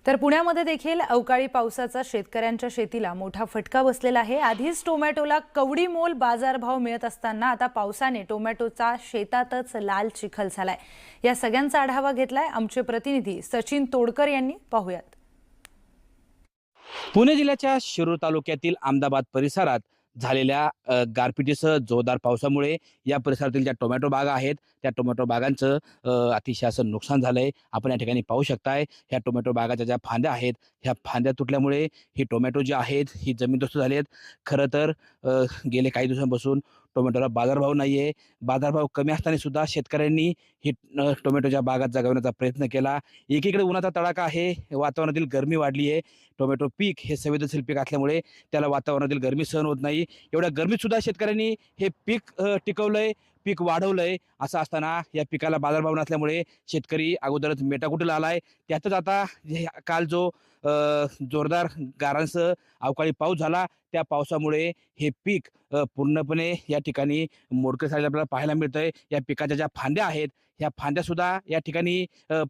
तर पुण्यामध्ये देखील अवकाळी पावसाचा शेतकऱ्यांच्या शेतीला मोठा फटका बसलेला आहे। आधीच टोमॅटोला कवडी मोल बाजारभाव मिळत असताना आता पावसाने टोमॅटोचा शेतातच लाल चिखल झालाय। या सगळ्यांचा आढावा घेतलाय आमचे प्रतिनिधी सचिन तोडकर यांनी। पाहूयात। पुणे जिल्ह्याच्या शिरूर तालुक्यातील अहमदाबाद परिसरात झालेल्या गारपिटीसह जोरदार पावसामुळे या परिसरातील ज्या टोमॅटो बागा आहेत त्या टोमॅटो बागांचं अतिशय असं नुकसान झालंय। आपण या ठिकाणी पाहू शकताय ह्या टोमॅटो बागाच्या ज्या फांद्या आहेत ह्या फांद्या तुटल्यामुळे ही टोमॅटो जी आहेत ही जमीनदोस्त झाली आहेत। खरं तर गेले काही दिवसांपासून टोमॅटोला बाजारभाव नाही आहे। बाजारभाव कमी असताना सुद्धा शेतकऱ्यांनी ही टोमॅटोच्या बागात जगवण्याचा प्रयत्न केला। एकीकडे उन्हाचा तडाखा आहे, वातावरणातील गरमी वाढली आहे। टोमॅटो पीक हे संवेदनशील पीक असल्यामुळे त्याला वातावरणातील गरमी सहन होत नाही। एवढ्या गरमीत सुद्धा शेतकऱ्यांनी हे पीक टिकवलंय, पीक वाढवलंय। असं असताना या पिकाला बाजारभाव नसल्यामुळे शेतकरी अगोदरच मेटाकुटीला आलाय। त्यातच आता काल जो जोरदार गारांसह अवकाळी पाऊस झाला त्या पावसामुळे हे पीक पूर्णपणे या ठिकाणी मोडकं झालेलं आपल्याला पाहायला मिळतंय। या पिकाच्या ज्या फांद्या आहेत ह्या फांद्या सुद्धा या ठिकाणी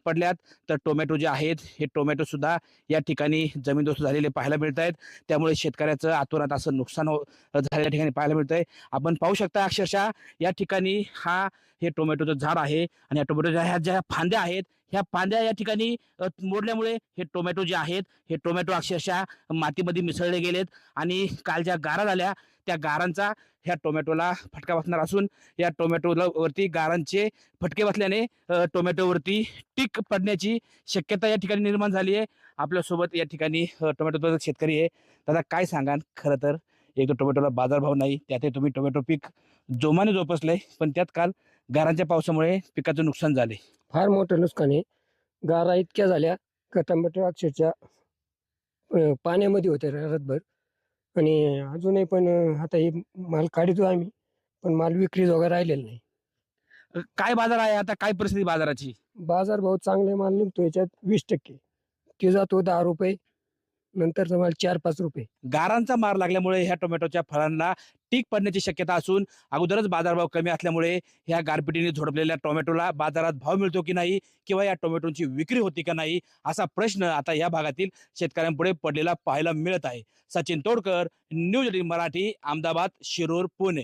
पडल्यात। तर टोमॅटो जे आहेत हे टोमॅटो सुद्धा या ठिकाणी जमीनदोस्त झालेले पाहायला मिळत आहेत। त्यामुळे शेतकऱ्याचं अतोनात असं नुकसान झालेल्या ठिकाणी पाहायला मिळतंय। आपण पाहू शकता अक्षरशः या ठिकाणी हे टोमॅटोचं झाड आहे आणि या टोमॅटोच्या ह्या ज्या फांद्या आहेत ह्या फांद्या या ठिकाणी मोडल्यामुळे हे टोमॅटो जे आहेत हे टोमॅटो अक्षरशः मातीमध्ये मिसळले गेलेत आणि काल ज्या गारा झाल्या त्या गारांचा ह्या टोमॅटोला फटका बसणार असून या टोमॅटोला वरती गारांचे फटके बसल्याने टोमॅटोवरती टीक पडण्याची शक्यता या ठिकाणी निर्माण झाली आहे। आपल्यासोबत या ठिकाणी टोमॅटो शेतकरी आहे। दादा काय सांगाल? खरं तर एक तर टोमॅटोला बाजारभाव नाही, त्यातही तुम्ही टोमॅटो पीक जोमाने जोपासलंय, पण त्यात काल गारांच्या पावसामुळे पिकाचं नुकसान झाले। फार मोठं नुकसान आहे। गारा इतक्या झाल्या का टमाटर अक्षरशः पाण्यामध्ये होते रात्रभर आणि अजूनही पण आता हे माल काढतो आम्ही, पण माल विक्रीजोगा राहिलेला नाही। काय बाजार आहे आता? काय परिस्थिती बाजाराची? बाजारभाव चांगले माल निघतो याच्यात 20%, ते जातो ₹10, नंतरचा माल ₹4-5. गारांचा मार लागल्यामुळे ह्या टोमॅटोच्या फळांना टीक पडण्याची शक्यता असून अगोदरच बाजारभाव कमी असल्यामुळे ह्या गारपिटीने झोडपलेल्या टोमॅटोला बाजारात भाव मिळतो की नाही किंवा या टोमॅटोची विक्री होती का नाही असा प्रश्न आता या भागातील शेतकऱ्यांपुढे पडलेला पाहायला मिळत आहे। सचिन तोडकर, न्यूज 18 मराठी, अहमदाबाद, शिरूर, पुणे।